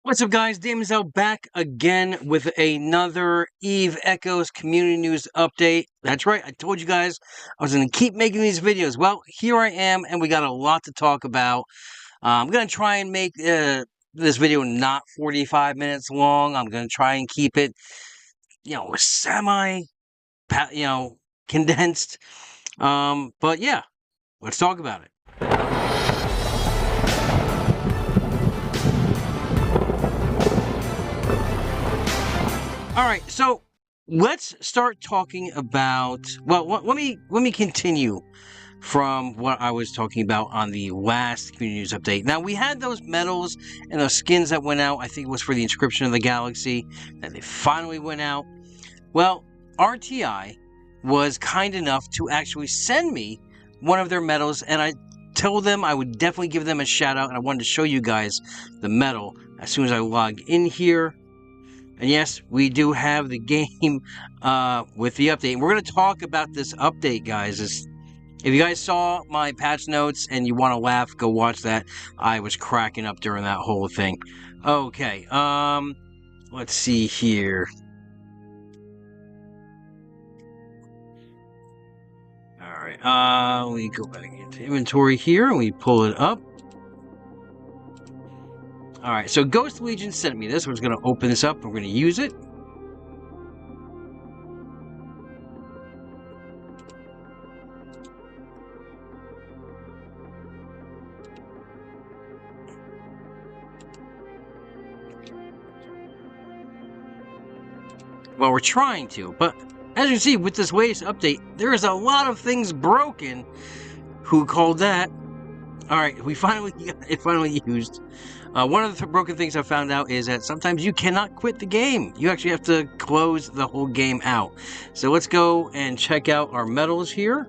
What's up, guys? Daemonxel back again with another Eve Echoes community news update. That's right, I told you guys I was going to keep making these videos. Well, here I am, and we got a lot to talk about. I'm going to try and make this video not 45 minutes long. I'm going to try and keep it, semi, condensed. But yeah, let's talk about it. All right, so let's start talking about. Well, let me continue from what I was talking about on the last community news update. Now, we had those medals and those skins that went out. I think it was for the Inscription of the Galaxy that they finally went out. Well, RTI was kind enough to actually send me one of their medals, and I told them I would definitely give them a shout out, and I wanted to show you guys the medal as soon as I log in here. And yes, we do have the game with the update. And we're going to talk about this update, guys. If you guys saw my patch notes and you want to laugh, go watch that. I was cracking up during that whole thing. Okay, let's see here. Alright, we go back into inventory here and we pull it up. Alright, so Ghost Legion sent me this. We're just going to open this up and we're going to use it. Well, we're trying to, but as you see with this latest update, there is a lot of things broken. Who called that? Alright, it finally used. One of the broken things I found out is that sometimes you cannot quit the game. You actually have to close the whole game out. So let's go and check out our medals here.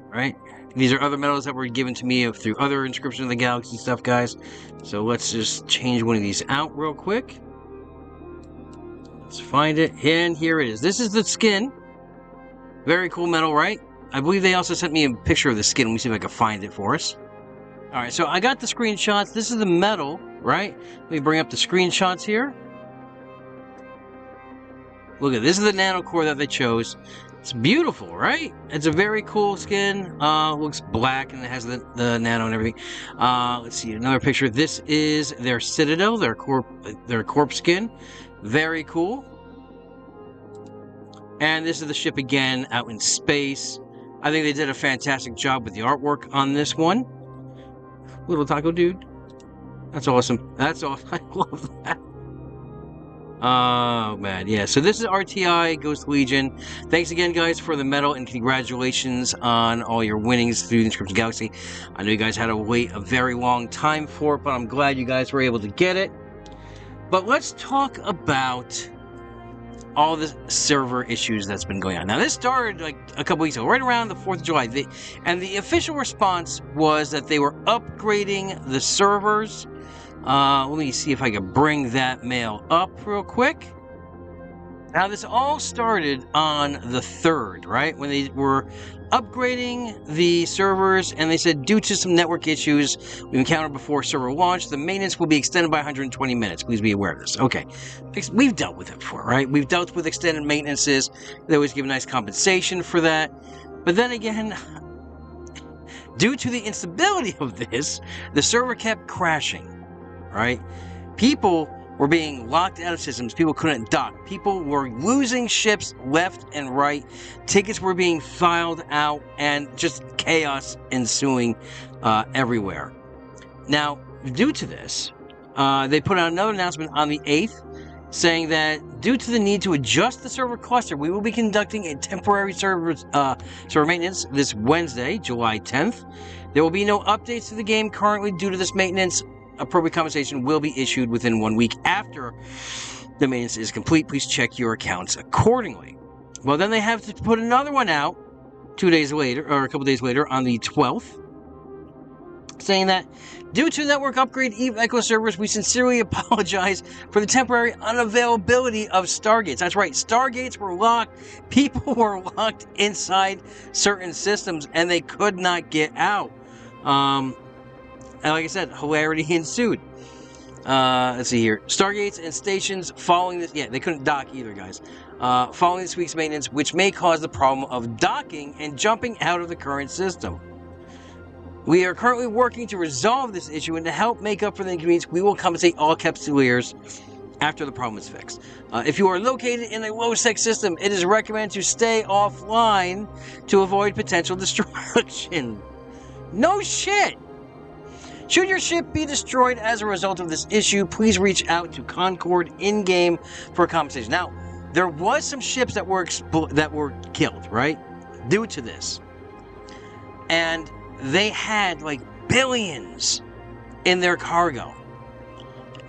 Right? These are other medals that were given to me through other Inscription of the Galaxy stuff, guys. So let's just change one of these out real quick. Let's find it. And here it is. This is the skin. Very cool medal, right? I believe they also sent me a picture of the skin. Let me see if I can find it for us. Alright, so I got the screenshots. This is the medal, right? Let me bring up the screenshots here. Look at this. This is the nano core that they chose. It's beautiful, right? It's a very cool skin. Looks black and it has the nano and everything. Let's see, another picture. This is their Citadel, their corpse skin. Very cool. And this is the ship again, out in space. I think they did a fantastic job with the artwork on this one. Little taco dude. That's awesome. That's awesome. I love that. Oh, man. Yeah, so this is RTI, Ghost Legion. Thanks again, guys, for the medal, and congratulations on all your winnings through the Inscription Galaxy. I know you guys had to wait a very long time for it, but I'm glad you guys were able to get it. But let's talk about all the server issues that's been going on. Now, this started like a couple weeks ago, right around the 4th of July. And the official response was that they were upgrading the servers. Let me see if I can bring that mail up real quick. Now, this all started on the 3rd, right? When they were upgrading the servers, and they said, due to some network issues we encountered before server launch, the maintenance will be extended by 120 minutes. Please be aware of this. Okay. We've dealt with it before, right? We've dealt with extended maintenances. They always give nice compensation for that. But then again, due to the instability of this, the server kept crashing, right? People were being locked out of systems. People couldn't dock. People were losing ships left and right. Tickets were being filed out, and just chaos ensuing everywhere. Now, due to this, they put out another announcement on the 8th saying that due to the need to adjust the server cluster, we will be conducting a temporary server maintenance this Wednesday, July 10th. There will be no updates to the game currently due to this maintenance. Appropriate compensation will be issued within 1 week after the maintenance is complete. Please check your accounts accordingly. Well, then they have to put another one out 2 days later, or a couple days later, on the 12th, saying that due to network upgrade Eve Echo servers, we sincerely apologize for the temporary unavailability of Stargates. That's right, Stargates were locked. People were locked inside certain systems, and they could not get out. And like I said, hilarity ensued. Let's see here. Stargates and stations following this... Yeah, they couldn't dock either, guys. Following this week's maintenance, which may cause the problem of docking and jumping out of the current system. We are currently working to resolve this issue, and to help make up for the inconvenience, we will compensate all Capsuleers after the problem is fixed. If you are located in a low-sec system, it is recommended to stay offline to avoid potential destruction. No shit! Should your ship be destroyed as a result of this issue, please reach out to Concord in-game for compensation. Now, there was some ships that were killed, right? Due to this. And they had, like, billions in their cargo.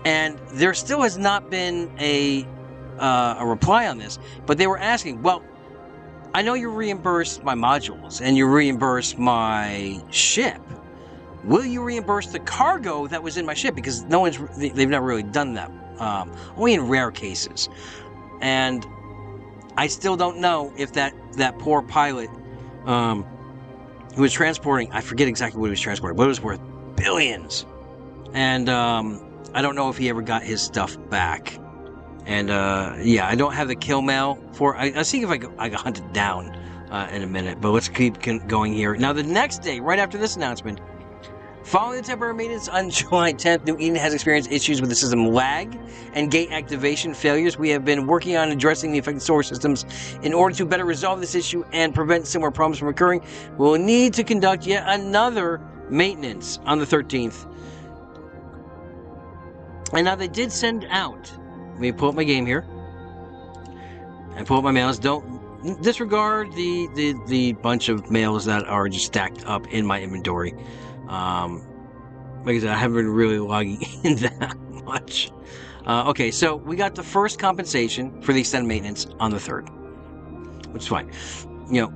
And there still has not been a reply on this, but they were asking, well, I know you reimbursed my modules, and you reimbursed my ship. Will you reimburse the cargo that was in my ship? Because they've never really done that, only in rare cases. And I still don't know if that poor pilot who was transporting, I forget exactly what he was transporting, but it was worth billions. And I don't know if he ever got his stuff back. And yeah, I don't have the kill mail for. I'll see if I got hunted down in a minute. But let's keep going here. Now, the next day, right after this announcement, following the temporary maintenance on July 10th, New Eden has experienced issues with the system lag and gate activation failures. We have been working on addressing the affected solar systems. In order to better resolve this issue and prevent similar problems from occurring, we will need to conduct yet another maintenance on the 13th. And now they did send out, let me pull up my game here, and pull up my mails. Don't disregard the bunch of mails that are just stacked up in my inventory. Like I said, I haven't been really logging in that much. Okay, so we got the first compensation for the extended maintenance on the 3rd, which is fine. You know,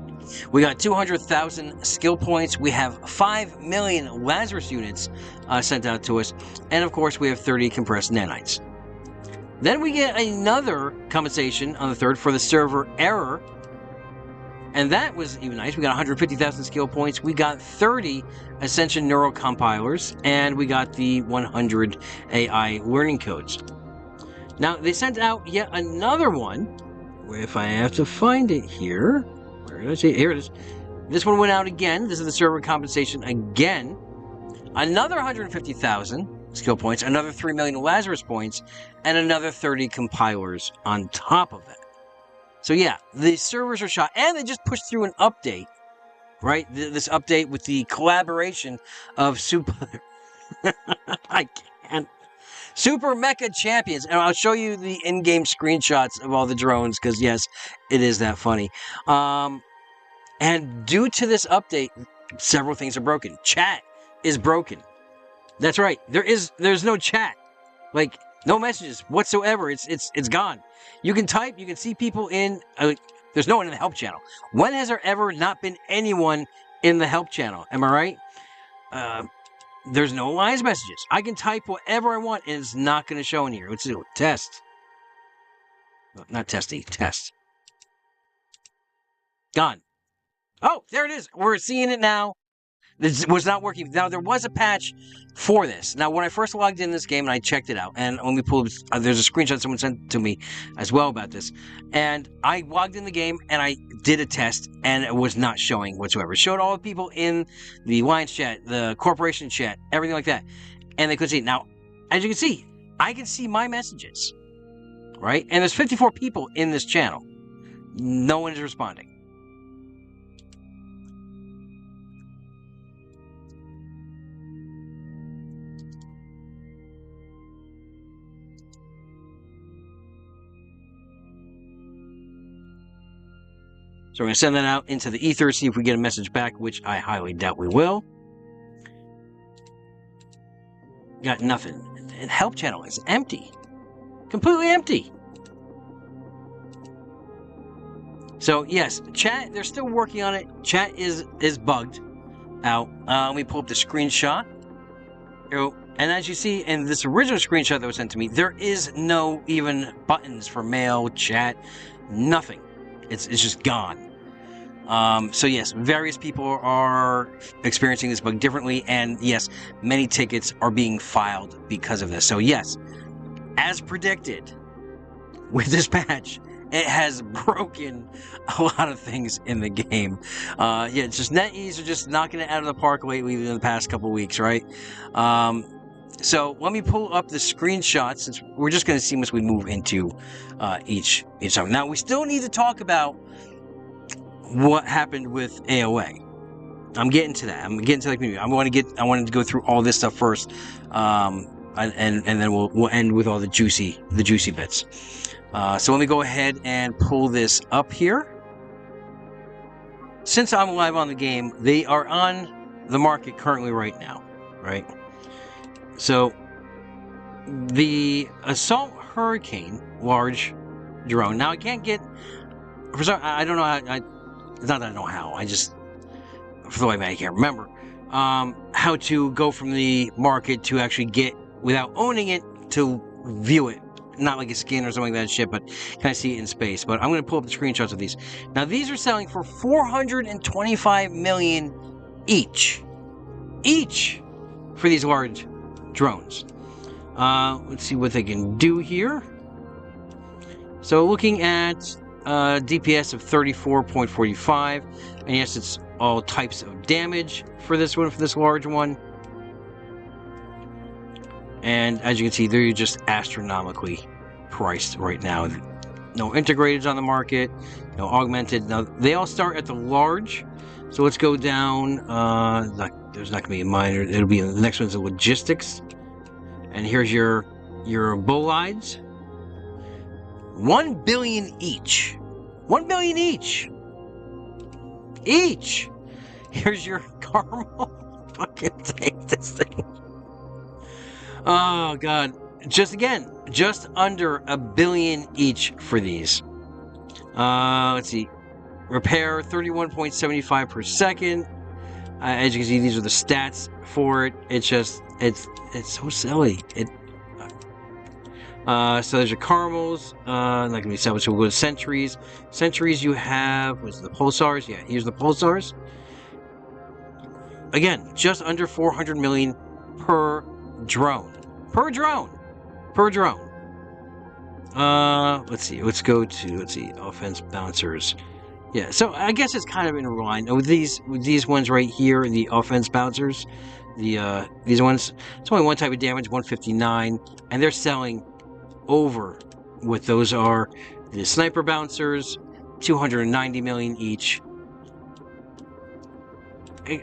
we got 200,000 skill points. We have 5 million Lazarus units sent out to us, and of course, we have 30 compressed nanites. Then we get another compensation on the 3rd for the server error. And that was even nice. We got 150,000 skill points. We got 30 Ascension Neural Compilers. And we got the 100 AI learning codes. Now, they sent out yet another one. If I have to find it here. Where did I see it? Here it is. This one went out again. This is the server compensation again. Another 150,000 skill points. Another 3 million Lazarus points. And another 30 compilers on top of that. So yeah, the servers are shot, and they just pushed through an update, right? This update with the collaboration of Super Mecha Champions, and I'll show you the in-game screenshots of all the drones, because yes, it is that funny. And due to this update, several things are broken. Chat is broken. That's right. There's no chat, like no messages whatsoever. It's gone. You can type, you can see people in, there's no one in the help channel. When has there ever not been anyone in the help channel? Am I right? There's no lines messages. I can type whatever I want and it's not going to show in here. Let's do it. Test. No, not testy, test. Gone. Oh, there it is. We're seeing it now. This was not working. Now, there was a patch for this. Now, when I first logged in this game and I checked it out, and let me pull, there's a screenshot someone sent to me as well about this. And I logged in the game and I did a test and it was not showing whatsoever. It showed all the people in the Alliance chat, the corporation chat, everything like that. And they couldn't see it. Now, as you can see, I can see my messages, right? And there's 54 people in this channel. No one is responding. So we're going to send that out into the ether, see if we get a message back, which I highly doubt we will. Got nothing. The help channel is empty. Completely empty. So, yes, chat, they're still working on it. Chat is bugged out. Let me pull up the screenshot. And as you see in this original screenshot that was sent to me, there is no even buttons for mail, chat, nothing. It's just gone. So yes, various people are experiencing this bug differently, and yes, many tickets are being filed because of this. So yes, as predicted, with this patch, it has broken a lot of things in the game. Yeah, it's just NetEase are just knocking it out of the park lately in the past couple weeks, right? So let me pull up the screenshots, since we're just going to see as we move into each time. Now, we still need to talk about what happened with AOA. I'm getting to that. I'm getting to the community. I wanted to go through all this stuff first, and then we'll end with all the juicy bits. So let me go ahead and pull this up here. Since I'm live on the game, they are on the market currently right now, right? So the Assault Hurricane large drone. Now I can't get, for some, I don't know how, it's not that I know how, I just, for the life of me, I can't remember how to go from the market to actually get, without owning it, to view it. Not like a skin or something like that shit, but can I see it in space? But I'm going to pull up the screenshots of these. Now, these are selling for $425 million each for these large drones. Let's see what they can do here. So looking at DPS of 34.45, and yes, it's all types of damage for this one, for this large one. And as you can see, they're just astronomically priced right now. No integrateds on the market, no augmented. Now, they all start at the large. So let's go down. There's not going to be a minor. It'll be the next one's the logistics. And here's your bolides. 1 billion each. 1 billion each. Here's your caramel. Fucking take this thing. Oh, God. Just under $1 billion each for these. Let's see. Repair 31.75 per second. As you can see, these are the stats for it. It's just, it's so silly. So there's your caramels. Not going to be salvaged, so we'll go to sentries. Sentries you have, what's the pulsars? Yeah, here's the pulsars. Again, just under 400 million per drone. Let's see. Let's go to offense bouncers. Yeah, so I guess it's kind of in line with these ones right here, the offense bouncers. These ones, it's only one type of damage, 159, and they're selling over what those are. The sniper bouncers, 290 million each.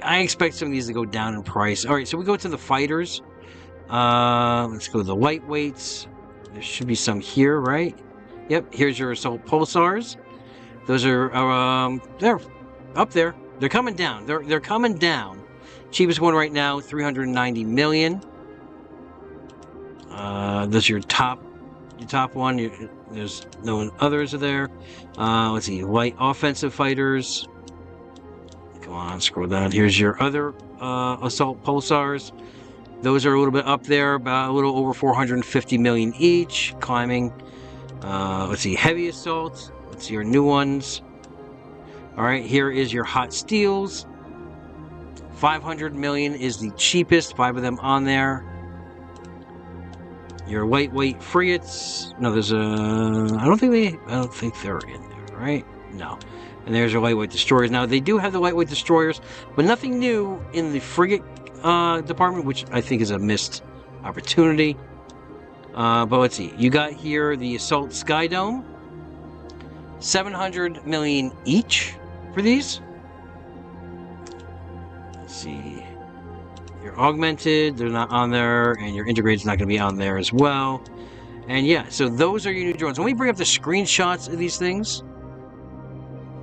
I expect some of these to go down in price. All right, so we go to the fighters. Let's go to the lightweights. There should be some here, right? Yep, here's your assault pulsars. Those are they're up there. They're coming down. They're coming down. Cheapest one right now, 390 million. That's your top one. There's no others are there. Let's see, light offensive fighters. Come on, scroll down. Here's your other assault pulsars. Those are a little bit up there, about a little over 450 million each, climbing. Let's see, heavy assault. Let's see your new ones. All right, here is your hot steels. 500 million is the cheapest, 5 of them on there. Your lightweight frigates. No, there's a. I don't think they're in there, right? No. And there's your lightweight destroyers. Now they do have the lightweight destroyers, but nothing new in the frigate department, which I think is a missed opportunity. But let's see. You got here the Assault Skydome. 700 million each for these. Let's see. Your augmented, they're not on there, and your integrated's not going to be on there as well. And yeah, so those are your new drones. Let me bring up the screenshots of these things.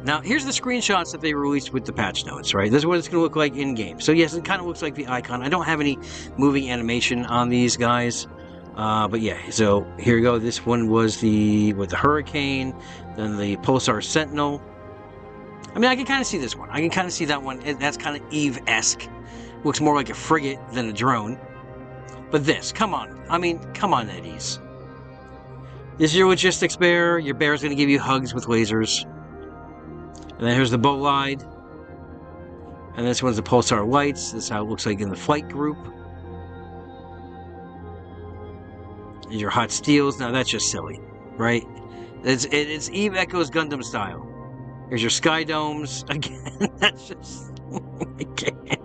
Now, here's the screenshots that they released with the patch notes, right? This is what it's going to look like in-game. So yes, it kind of looks like the icon. I don't have any moving animation on these guys. But yeah, so here we go. This one was with the Hurricane, then the Pulsar Sentinel. I mean, I can kind of see this one. I can kind of see that one. That's kind of Eve-esque. Looks more like a frigate than a drone. But this, come on. I mean, come on, Eddies. This is your logistics bear. Your bear's going to give you hugs with lasers. And then here's the bolide. And this one's the pulsar lights. This is how it looks like in the flight group. And your hot steels. Now that's just silly, right? It's Eve Echo's Gundam style. Here's your sky domes. Again, that's just... I can't.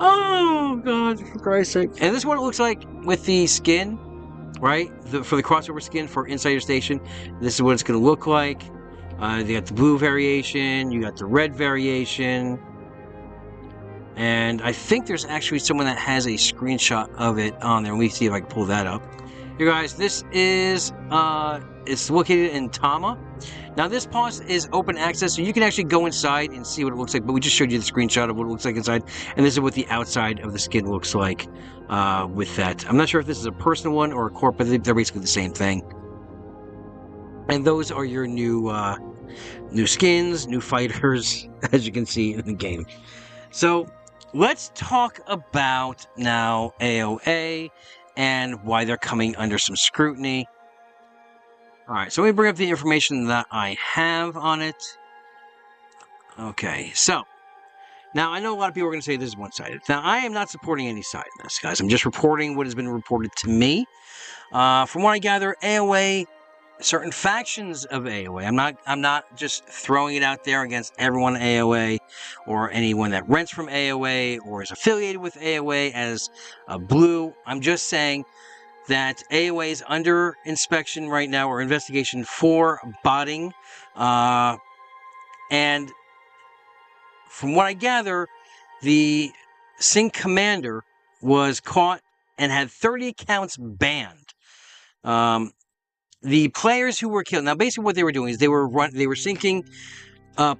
Oh, God, for Christ's sake. And this is what it looks like with the skin, right? For the crossover skin for Inside Your Station. This is what it's going to look like. You got the blue variation. You got the red variation. And I think there's actually someone that has a screenshot of it on there. Let me see if I can pull that up. Here, guys, this is... it's located in Tama. Now, this pass is open access, so you can actually go inside and see what it looks like, but we just showed you the screenshot of what it looks like inside, and this is what the outside of the skin looks like with that. I'm not sure if this is a personal one or a corp, but they're basically the same thing. And those are your new skins, new fighters, as you can see in the game. So, let's talk about now AOA and why they're coming under some scrutiny. Alright, so let me bring up the information that I have on it. Okay, so, now I know a lot of people are going to say this is one-sided. Now, I am not supporting any side in this, guys. I'm just reporting what has been reported to me. From what I gather, AOA, certain factions of AOA, I'm not just throwing it out there against everyone AOA, or anyone that rents from AOA, or is affiliated with AOA as Blue. I'm just saying that AOA is under inspection right now, or investigation for botting. And from what I gather, the Sync commander was caught and had 30 accounts banned. The players who were killed... Now, basically what they were doing is they were syncing up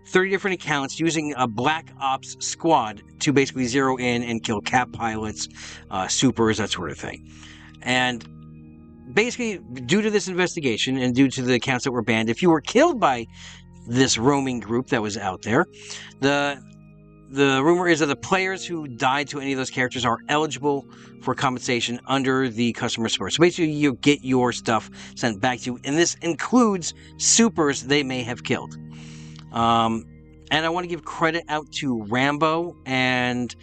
30 different accounts using a Black Ops squad to basically zero in and kill cap pilots, supers, that sort of thing. And basically, due to this investigation and due to the accounts that were banned, if you were killed by this roaming group that was out there, the rumor is that the players who died to any of those characters are eligible for compensation under the customer support. So basically, you get your stuff sent back to you, and this includes supers they may have killed. And I want to give credit out to Rambo and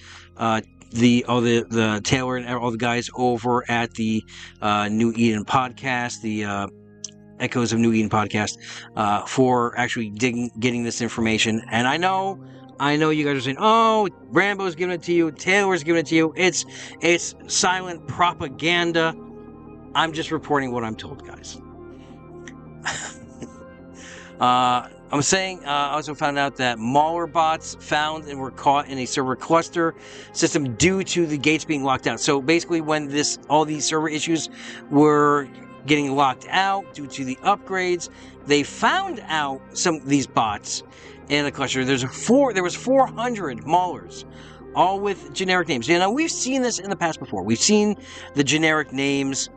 the Taylor and all the guys over at the New Eden podcast, the Echoes of New Eden podcast, for actually getting this information. And I know you guys are saying, "Oh, Rambo's giving it to you, Taylor's giving it to you. It's silent propaganda." I'm just reporting what I'm told, guys. I'm saying, I also found out that Mauler bots found and were caught in a server cluster system due to the gates being locked out. So basically, when all these server issues were getting locked out due to the upgrades, they found out some of these bots in the cluster. There was 400 Maulers, all with generic names. You know, we've seen this in the past before. We've seen the generic names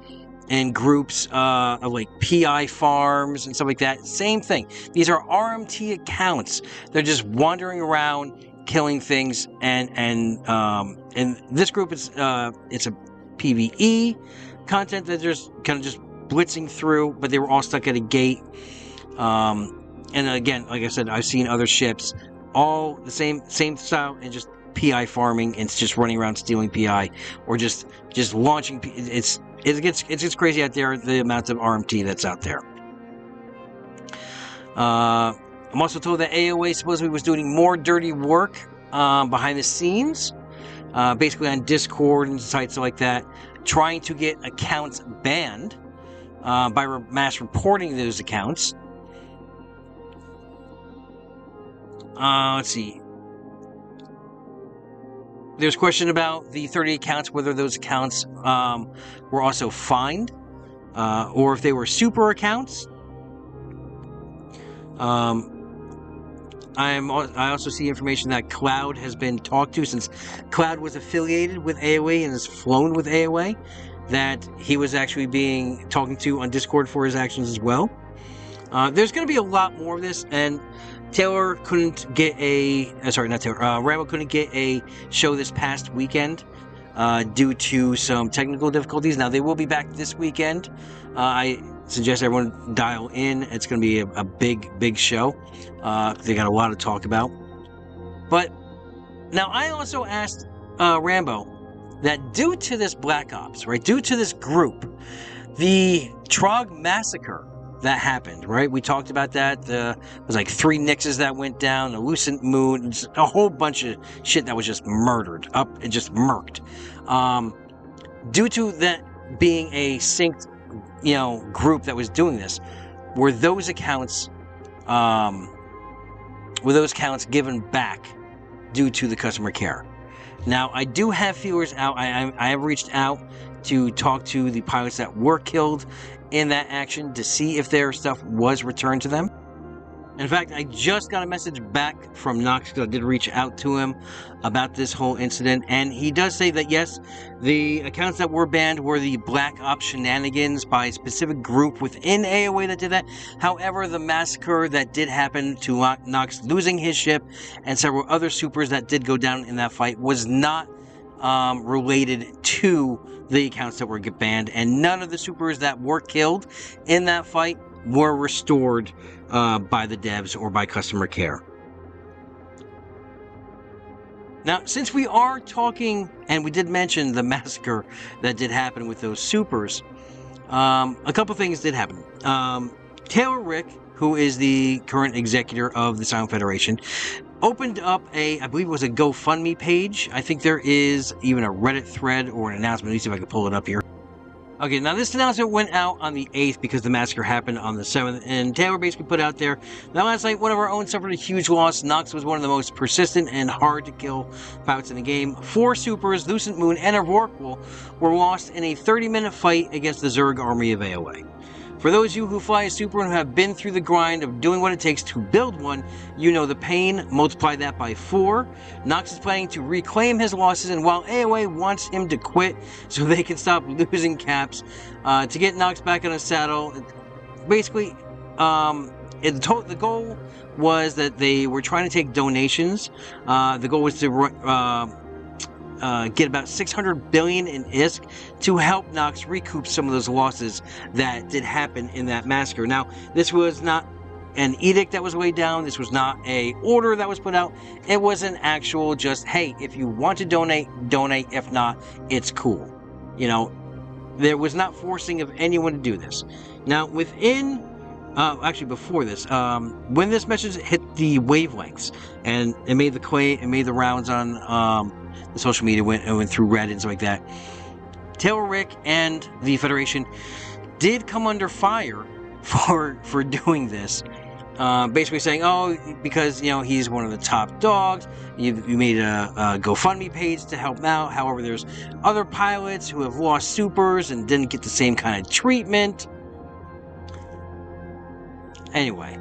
and groups of like PI farms and stuff like that. Same thing. These are RMT accounts. They're just wandering around killing things, and this group is it's a PvE content that they're just kind of just blitzing through, but they were all stuck at a gate. And again, like I said, I've seen other ships, all the same style, and just PI farming, and it's just running around stealing PI or just launching. It gets crazy out there, the amount of RMT that's out there. I'm also told that AOA supposedly was doing more dirty work behind the scenes, basically on Discord and sites like that, trying to get accounts banned by mass reporting those accounts. Let's see. There's a question about the 30 accounts, whether those accounts were also fined, or if they were super accounts. I also see information that Cloud has been talked to, since Cloud was affiliated with AOA and has flown with AOA, that he was actually being talked to on Discord for his actions as well. There's going to be a lot more of this, and Taylor couldn't get Rambo couldn't get a show this past weekend due to some technical difficulties. Now, they will be back this weekend. suggest everyone dial in. It's going to be a big show. They got a lot to talk about. But now I also asked Rambo that due to this Black Ops, right, due to this group, the Trog massacre that happened, right? We talked about that. There was like 3 Nixes that went down, a Lucent Moon, just a whole bunch of shit that was just murdered, up and just murked. Due to that being a synced, group that was doing this, were those accounts given back due to the customer care? Now, I do have feelers out. I have reached out to talk to the pilots that were killed in that action to see if their stuff was returned to them. In fact, I just got a message back from Knox, because I did reach out to him about this whole incident, and he does say that yes, the accounts that were banned were the Black Ops shenanigans by a specific group within AOA that did that. However, the massacre that did happen to Knox losing his ship and several other supers that did go down in that fight was not related to the accounts that were banned, and none of the supers that were killed in that fight were restored by the devs or by customer care. Now, since we are talking, and we did mention the massacre that did happen with those supers, a couple things did happen. Taylor Rick, who is the current executor of the Silent Federation, opened up I believe it was a GoFundMe page. I think there is even a Reddit thread or an announcement. Let me see if I can pull it up here. Okay, now this announcement went out on the 8th because the massacre happened on the 7th, and Taylor basically put out there that last night one of our own suffered a huge loss. Knox was one of the most persistent and hard to kill pilots in the game. 4 supers, Lucent Moon, and a Rorqual were lost in a 30-minute fight against the Zerg army of AOA. For those of you who fly a super and who have been through the grind of doing what it takes to build one, you know the pain. Multiply that by 4. Knox is planning to reclaim his losses, and while AOA wants him to quit so they can stop losing caps, to get Knox back on his saddle, basically, the goal was that they were trying to take donations. The goal was to get about 600 billion in ISK to help Knox recoup some of those losses that did happen in that massacre. Now, this was not an edict that was laid down. This was not a order that was put out. It was an actual just, hey, if you want to donate, donate. If not, it's cool. There was not forcing of anyone to do this. Now, actually before this, when this message hit the wavelengths and it made the rounds on the social media, went through Reddit and stuff like that, Taylor Rick and the Federation did come under fire for doing this. Basically saying, oh, because he's one of the top dogs, you made a GoFundMe page to help him out. However, there's other pilots who have lost supers and didn't get the same kind of treatment. Anyway,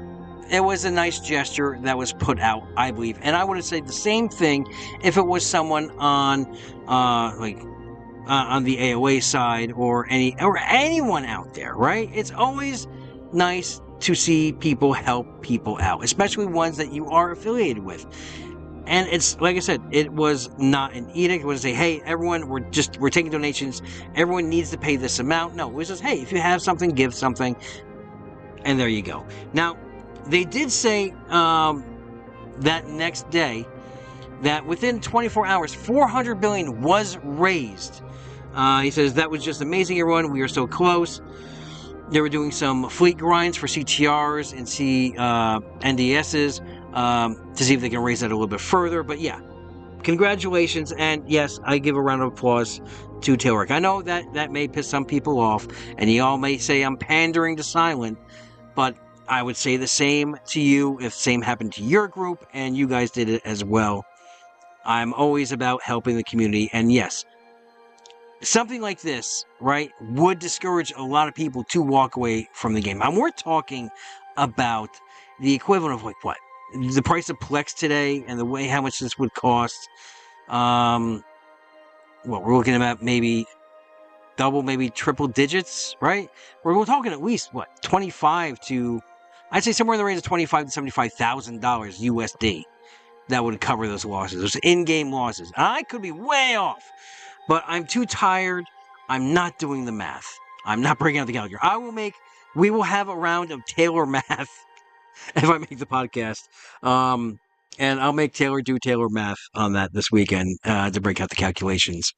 it was a nice gesture that was put out, I believe, and I would have said the same thing if it was someone on the AOA side or anyone out there, right? It's always nice to see people help people out, especially ones that you are affiliated with. And it's like I said, it was not an edict. It was say, hey, everyone, we're taking donations. Everyone needs to pay this amount. No, it was just, hey, if you have something, give something. And there you go. Now, they did say that next day that within 24 hours, 400 billion was raised. He says, that was just amazing, everyone. We are so close. They were doing some fleet grinds for CTRs and NDSs to see if they can raise that a little bit further. But yeah, congratulations. And yes, I give a round of applause to Taylor. I know that may piss some people off, and you all may say I'm pandering to Silent, but I would say the same to you if the same happened to your group and you guys did it as well. I'm always about helping the community, and yes, something like this, right, would discourage a lot of people to walk away from the game. And we're talking about the equivalent of, like, what? The price of Plex today and the way how much this would cost. We're looking at maybe double, maybe triple digits, right? We're talking at least, what, 25 to, I'd say somewhere in the range of $25,000 to $75,000 USD that would cover those losses, those in-game losses. I could be way off, but I'm too tired. I'm not doing the math. I'm not breaking out the calculator. I will make we will have a round of Taylor math if I make the podcast. And I'll make Taylor do Taylor math on that this weekend to break out the calculations.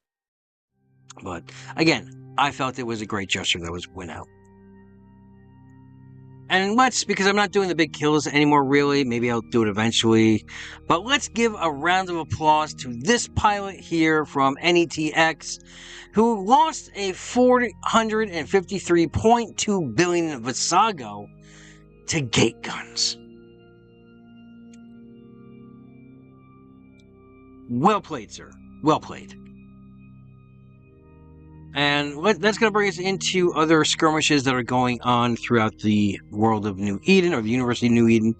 But again, I felt it was a great gesture that was went out. And because I'm not doing the big kills anymore, really. Maybe I'll do it eventually. But let's give a round of applause to this pilot here from NETX, who lost a 453.2 billion Visago to gate guns. Well played, sir. Well played. And that's going to bring us into other skirmishes that are going on throughout the world of New Eden, or the University of New Eden.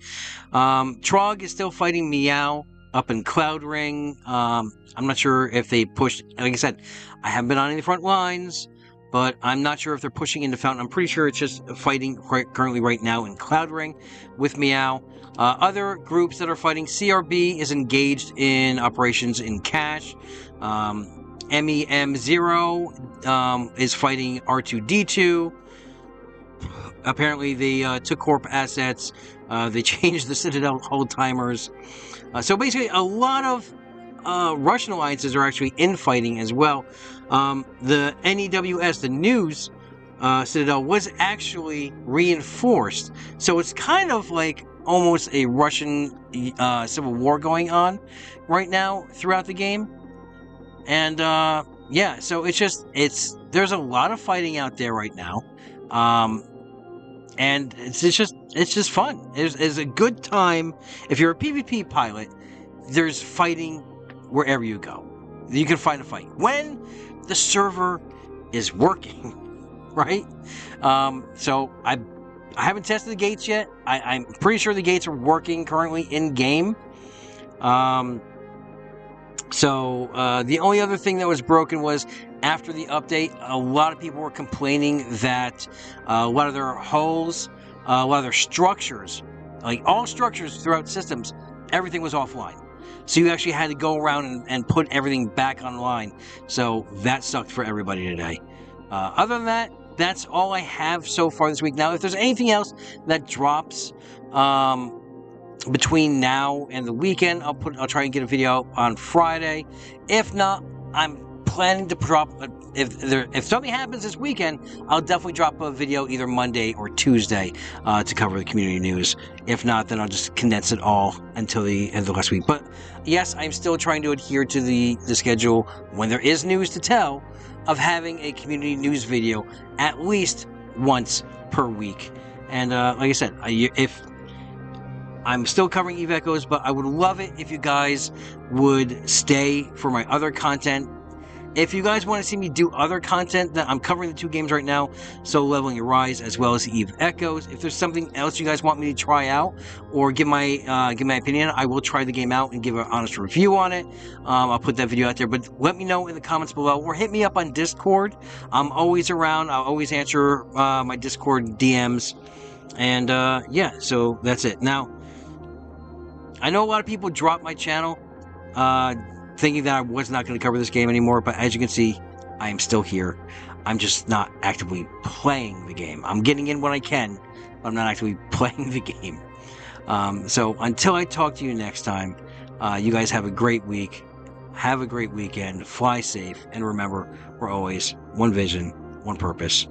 Trog is still fighting Meow up in Cloud Ring. I'm not sure if they pushed... Like I said, I haven't been on any front lines, but I'm not sure if they're pushing into Fountain. I'm pretty sure it's just fighting currently right now in Cloud Ring with Meow. Other groups that are fighting, CRB is engaged in operations in Cache. MEM0 is fighting R2-D2. Apparently, they took Corp assets. They changed the Citadel hold timers. So basically, a lot of Russian alliances are actually infighting as well. The NEWS, the news Citadel, was actually reinforced. So it's kind of like almost a Russian civil war going on right now throughout the game. And yeah, so there's a lot of fighting out there right now, and it's just fun. It's a good time. If you're a PvP pilot, there's fighting wherever you go. You can find a fight when the server is working, right? So I haven't tested the gates yet. I'm pretty sure the gates are working currently in game. So the only other thing that was broken was after the update, a lot of people were complaining that a lot of their holes, a lot of their structures, like all structures throughout systems, everything was offline. So you actually had to go around and put everything back online. So that sucked for everybody today. Other than that, that's all I have so far this week. Now, if there's anything else that drops between now and the weekend, I'll try and get a video on Friday. If not, I'm planning to drop if something happens this weekend, I'll definitely drop a video either Monday or Tuesday to cover the community news. If not, then I'll just condense it all until the end of the last week. But yes, I'm still trying to adhere to the schedule when there is news to tell of having a community news video at least once per week. And like I said, if I'm still covering Eve Echoes, but I would love it if you guys would stay for my other content. If you guys want to see me do other content, that I'm covering the two games right now, Solo Leveling Arise as well as Eve Echoes. If there's something else you guys want me to try out or give my opinion, I will try the game out and give an honest review on it. I'll put that video out there, but let me know in the comments below or hit me up on Discord. I'm always around. I'll always answer my Discord DMs. And yeah, so that's it. Now, I know a lot of people dropped my channel thinking that I was not going to cover this game anymore, but as you can see, I am still here. I'm just not actively playing the game. I'm getting in when I can, but I'm not actively playing the game. So until I talk to you next time, you guys have a great week. Have a great weekend. Fly safe. And remember, we're always one vision, one purpose.